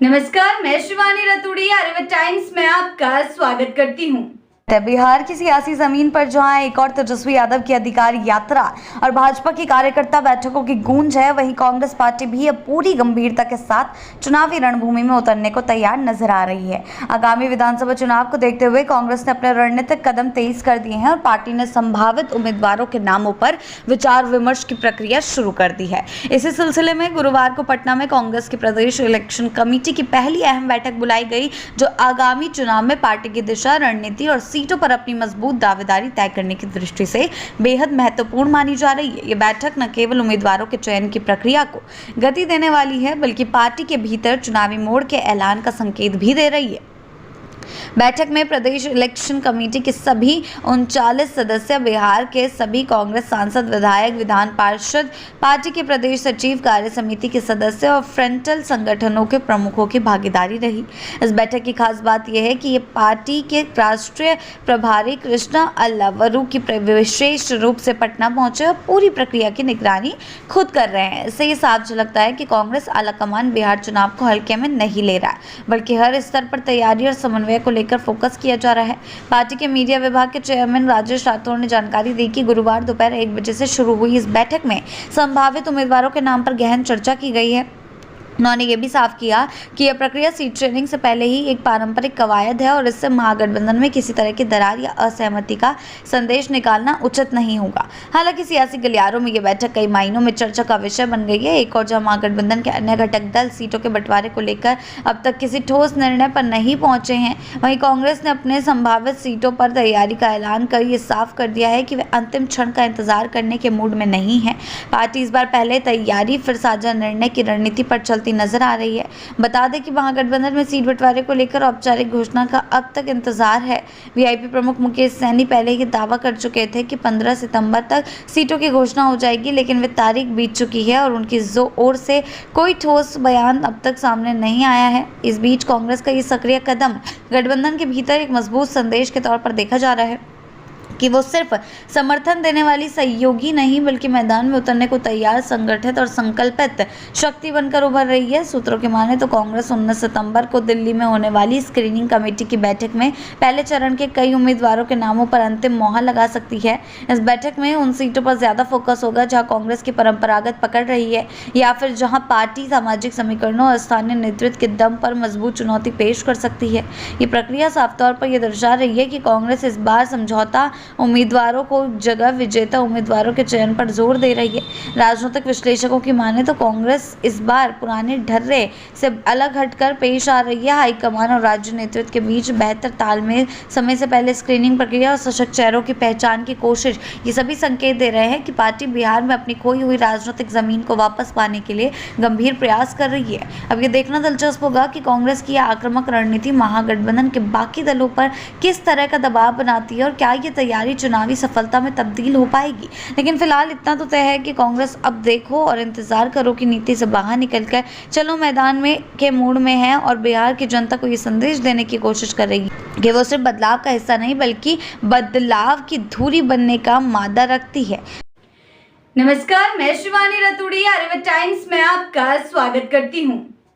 नमस्कार, मैं शिवानी रतूड़ी आर्यव्रत टाइम्स में आपका स्वागत करती हूँ। बिहार की सियासी जमीन पर जहां एक और तेजस्वी यादव की अधिकार यात्रा और भाजपा की कार्यकर्ता बैठकों की गूंज है, वहीं कांग्रेस पार्टी भी अब पूरी गंभीरता के साथ चुनावी रणभूमि में उतरने को तैयार नजर आ रही है। आगामी विधानसभा चुनाव को देखते हुए कांग्रेस ने अपने रणनीतिक कदम तेज कर दिए हैं और पार्टी ने संभावित उम्मीदवारों के नामों पर विचार विमर्श की प्रक्रिया शुरू कर दी है। इसी सिलसिले में गुरुवार को पटना में कांग्रेस की प्रदेश इलेक्शन कमेटी की पहली अहम बैठक बुलाई गई, जो आगामी चुनाव में पार्टी की दिशा, रणनीति और सीटों पर अपनी मजबूत दावेदारी तय करने की दृष्टि से बेहद महत्वपूर्ण मानी जा रही है। ये बैठक न केवल उम्मीदवारों के चयन की प्रक्रिया को गति देने वाली है, बल्कि पार्टी के भीतर चुनावी मोड़ के ऐलान का संकेत भी दे रही है। बैठक में प्रदेश इलेक्शन कमेटी के सभी 39 सदस्य, बिहार के सभी कांग्रेस सांसद, विधायक, विधान पार्षद, पार्टी के प्रदेश सचिव, कार्य समिति के सदस्य और फ्रंटल संगठनों के प्रमुखों की भागीदारी रही। इस बैठक की खास बात यह है कि ये पार्टी के राष्ट्रीय प्रभारी कृष्णा अल्लावरू की विशेष रूप से पटना पहुंचे और पूरी प्रक्रिया की निगरानी खुद कर रहे हैं। इससे ये साफ झलकता है कि कांग्रेस आलाकमान बिहार चुनाव को हल्के में नहीं ले रहा है, बल्कि हर स्तर पर तैयारी और समन्वय को लेकर फोकस किया जा रहा है। पार्टी के मीडिया विभाग के चेयरमैन राजेश राठौर ने जानकारी दी कि गुरुवार दोपहर 1 बजे से शुरू हुई इस बैठक में संभावित उम्मीदवारों के नाम पर गहन चर्चा की गई है। उन्होंने ये भी साफ किया कि यह प्रक्रिया सीट शेयरिंग से पहले ही एक पारंपरिक कवायद है और इससे महागठबंधन में किसी तरह की दरार या असहमति का संदेश निकालना उचित नहीं होगा। हालांकि सियासी गलियारों में यह बैठक कई मायनों में चर्चा का विषय बन गई है। एक और जहां महागठबंधन के अन्य घटक दल सीटों के बंटवारे को लेकर अब तक किसी ठोस निर्णय पर नहीं पहुंचे हैं, वहीं कांग्रेस ने अपने संभावित सीटों पर तैयारी का ऐलान कर ये साफ कर दिया है कि वे अंतिम क्षण का इंतजार करने के मूड में नहीं है। पार्टी इस बार पहले तैयारी फिर साझा निर्णय की रणनीति पर चलती नजर आ रही है। बता दें कि महागठबंधन में सीट बंटवारे को लेकर औपचारिक घोषणा का अब तक इंतजार है। वीआईपी प्रमुख मुकेश सहनी पहले ही दावा कर चुके थे कि 15 सितंबर तक सीटों की घोषणा हो जाएगी, लेकिन वे तारीख बीत चुकी है और उनकी ओर से कोई ठोस बयान अब तक सामने नहीं आया है। इस बीच कांग्रेस का ये सक्रिय कदम गठबंधन के भीतर एक मजबूत संदेश के तौर पर देखा जा रहा है कि वो सिर्फ समर्थन देने वाली सहयोगी नहीं, बल्कि मैदान में उतरने को तैयार, संगठित और संकल्पित शक्ति बनकर उभर रही है। सूत्रों की माने तो कांग्रेस 19 सितंबर को दिल्ली में होने वाली स्क्रीनिंग कमेटी की बैठक में पहले चरण के कई उम्मीदवारों के नामों पर अंतिम मोहर लगा सकती है। इस बैठक में उन सीटों पर ज्यादा फोकस होगा जहां कांग्रेस की परंपरागत पकड़ रही है, या फिर जहां पार्टी सामाजिक समीकरणों और स्थानीय नेतृत्व के दम पर मजबूत चुनौती पेश कर सकती है। ये प्रक्रिया साफ तौर पर यह दर्शा रही है कि कांग्रेस इस बार समझौता उम्मीदवारों को जगह विजेता उम्मीदवारों के चयन पर जोर दे रही है। राजनीतिक विश्लेषकों की माने तो कांग्रेस इस बार पुराने ढर्रे से अलग हटकर पेश आ रही है। हाईकमान और राज्य नेतृत्व के बीच बेहतर तालमेल, समय से पहले स्क्रीनिंग प्रक्रिया और सशक्त चेहरों की पहचान की कोशिश, ये सभी संकेत दे रहे हैं कि पार्टी बिहार में अपनी खोई हुई राजनीतिक जमीन को वापस पाने के लिए गंभीर प्रयास कर रही है। अब ये देखना दिलचस्प होगा कि कांग्रेस की आक्रामक रणनीति महागठबंधन के बाकी दलों पर किस तरह का दबाव बनाती है और क्या ये तैयारी चुनावी सफलता में तब्दील हो पाएगी। लेकिन फिलहाल इतना तो तय है कि कांग्रेस अब देखो और इंतजार करो की नीति से बाहर निकलकर चलो मैदान में के मूड में है और बिहार की जनता को ये संदेश देने की कोशिश कर रही है कि वो सिर्फ बदलाव का हिस्सा नहीं, बल्कि बदलाव की धुरी बनने का मादा रखती है। नमस्कार, मैं शिवानी रतूड़ी आर्यव्रत टाइम्स में आपका स्वागत करती हूँ।